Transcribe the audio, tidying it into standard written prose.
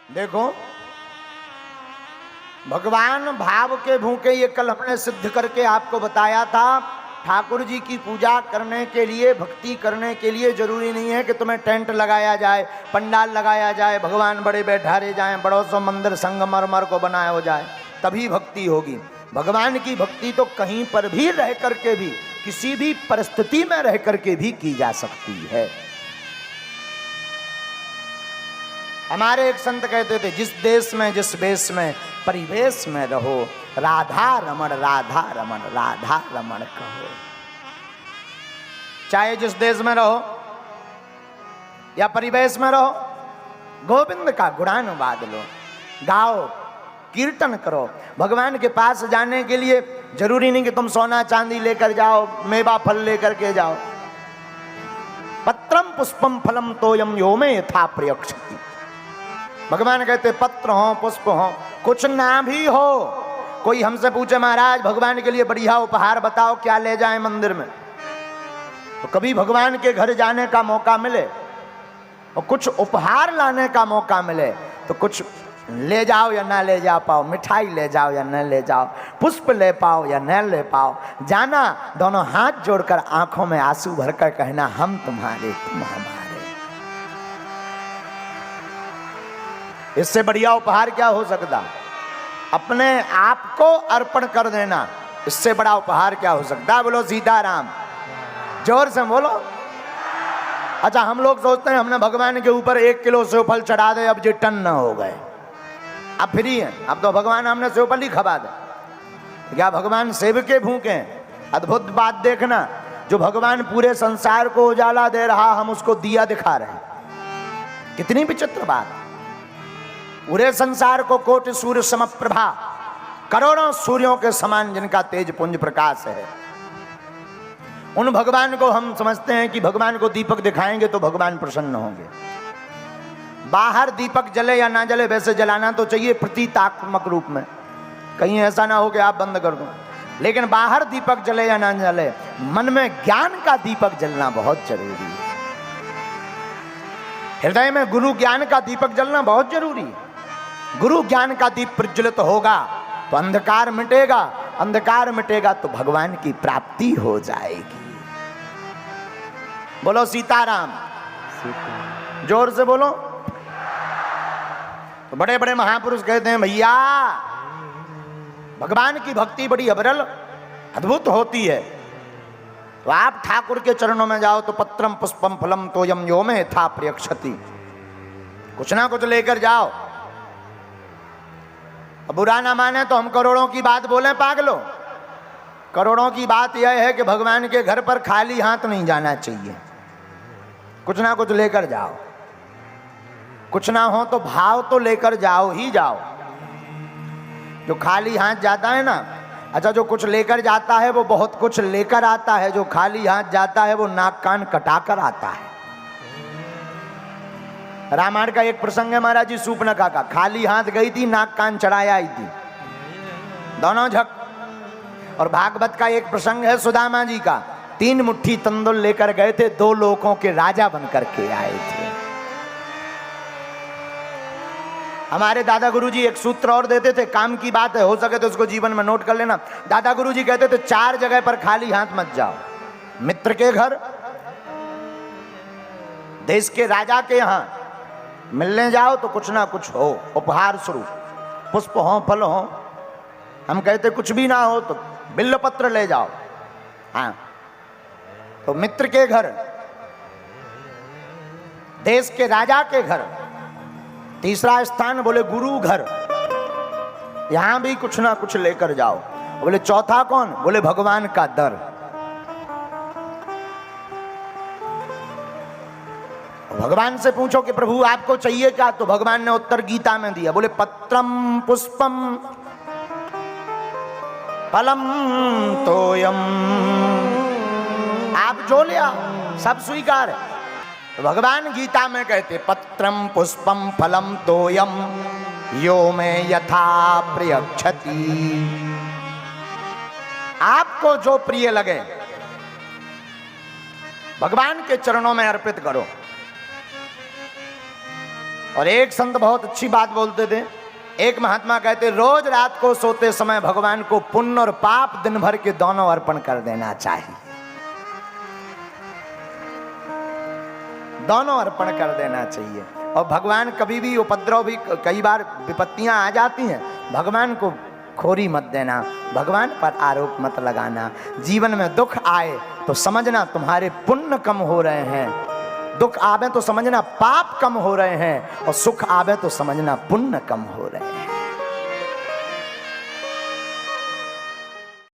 देखो भगवान भाव के भूखे, ये कल हमने सिद्ध करके आपको बताया था। ठाकुर जी की पूजा करने के लिए, भक्ति करने के लिए जरूरी नहीं है कि तुम्हें टेंट लगाया जाए, पंडाल लगाया जाए, भगवान बड़े बैठारे जाएं, बड़ों सो मंदिर संगमरमर को बनाया हो जाए तभी भक्ति होगी। भगवान की भक्ति तो कहीं पर भी रह करके भी, किसी भी परिस्थिति में रह करके भी की जा सकती है। हमारे एक संत कहते थे, जिस देश में जिस वेश में परिवेश में रहो, राधा रमण राधा रमण राधा रमण कहो। चाहे जिस देश में रहो या परिवेश में रहो, गोविंद का गुणानुवाद लो, गाओ, कीर्तन करो। भगवान के पास जाने के लिए जरूरी नहीं कि तुम सोना चांदी लेकर जाओ, मेवा फल लेकर के जाओ। पत्रम पुष्पम फलम तोयम यो में यथा प्रयक्षति। भगवान कहते पत्र हो, पुष्प हो, कुछ ना भी हो। कोई हमसे पूछे महाराज भगवान के लिए बढ़िया उपहार बताओ, क्या ले जाएं मंदिर में, तो कभी भगवान के घर जाने का मौका मिले और कुछ उपहार लाने का मौका मिले तो कुछ ले जाओ या ना ले जा पाओ, मिठाई ले जाओ या न ले जाओ, पुष्प ले पाओ या न ले पाओ, जाना दोनों हाथ जोड़कर आंखों में आंसू भरकर कहना हम तुम्हारे तुम हमारे। इससे बढ़िया उपहार क्या हो सकता? अपने आप को अर्पण कर देना, इससे बड़ा उपहार क्या हो सकता? बोलो सीताराम, जोर से बोलो। अच्छा, हम लोग सोचते हैं हमने भगवान के ऊपर 1 किलो सेवफल चढ़ा दे, अब जो टन न हो गए, अब फ्री है, अब तो भगवान हमने सेवफल ही खबा दे। क्या भगवान सेवके भूखे हैं? अद्भुत बात देखना, जो भगवान पूरे संसार को उजाला दे रहा, हम उसको दिया दिखा रहे हैं। कितनी विचित्र बात। पूरे संसार को कोटि सूर्य समप्रभा, करोड़ों सूर्यों के समान जिनका तेज पुंज प्रकाश है, उन भगवान को हम समझते हैं कि भगवान को दीपक दिखाएंगे तो भगवान प्रसन्न होंगे। बाहर दीपक जले या ना जले, वैसे जलाना तो चाहिए प्रतीकात्मक रूप में, कहीं ऐसा ना हो कि आप बंद कर दो। लेकिन बाहर दीपक जले या ना जले, मन में ज्ञान का दीपक जलना बहुत जरूरी है। हृदय में गुरु ज्ञान का दीपक जलना बहुत जरूरी है। गुरु ज्ञान का दीप प्रज्वलित होगा तो अंधकार मिटेगा, अंधकार मिटेगा तो भगवान की प्राप्ति हो जाएगी। बोलो सीताराम, जोर से बोलो। तो बड़े बड़े महापुरुष कहते हैं भैया भगवान की भक्ति बड़ी अबरल अद्भुत होती है। तो आप ठाकुर के चरणों में जाओ तो पत्रम पुष्पम फलम तोयम यो में यथा प्रयक्षति, कुछ ना कुछ लेकर जाओ। अब बुरा ना माने तो हम करोड़ों की बात बोले पागलों, करोड़ों की बात यह है कि भगवान के घर पर खाली हाथ नहीं जाना चाहिए, कुछ ना कुछ लेकर जाओ। कुछ ना हो तो भाव तो लेकर जाओ ही जाओ। जो खाली हाथ जाता है ना, अच्छा जो कुछ लेकर जाता है वो बहुत कुछ लेकर आता है, जो खाली हाथ जाता है वो नाक कान कटाकर आता है। रामायण का एक प्रसंग है महाराज जी, सूर्पनखा का, खाली हाथ गई थी, नाक कान चढ़ाया आई थी, दोनों झक। और भागवत का एक प्रसंग है सुदामा जी का, 3 मुट्ठी तंदुल लेकर गए थे, 2 लोकों के राजा बनकर के आए थे। हमारे दादा गुरुजी एक सूत्र और देते थे, काम की बात है, हो सके तो उसको जीवन में नोट कर लेना। दादा गुरुजी कहते थे 4 जगह पर खाली हाथ मत जाओ। मित्र के घर, देश के राजा के यहां मिलने जाओ तो कुछ ना कुछ हो, उपहार स्वरूप, पुष्प हो, फल हो। हम कहते कुछ भी ना हो तो बिल्व पत्र ले जाओ। हाँ, तो मित्र के घर, देश के राजा के घर, तीसरा स्थान बोले गुरु घर, यहां भी कुछ ना कुछ लेकर जाओ। बोले चौथा कौन? बोले भगवान का दर। भगवान से पूछो कि प्रभु आपको चाहिए क्या, तो भगवान ने उत्तर गीता में दिया, बोले पत्रम पुष्पम फलम तोयम। आप जो ले आओ सब स्वीकार है। तो भगवान गीता में कहते पत्रम पुष्पम फलम तोयम यो में यथा प्रयक्षति। आपको जो प्रिय लगे भगवान के चरणों में अर्पित करो। और एक संत बहुत अच्छी बात बोलते थे, एक महात्मा कहते रोज रात को सोते समय भगवान को पुण्य और पाप दिन भर के दोनों अर्पण कर देना चाहिए, दोनों अर्पण कर देना चाहिए। और भगवान कभी भी उपद्रव भी, कई बार विपत्तियां आ जाती हैं, भगवान को खोरी मत देना, भगवान पर आरोप मत लगाना। जीवन में दुख आए तो समझना तुम्हारे पुण्य कम हो रहे हैं, दुख आवे तो समझना पाप कम हो रहे हैं, और सुख आवे तो समझना पुण्य कम हो रहे हैं।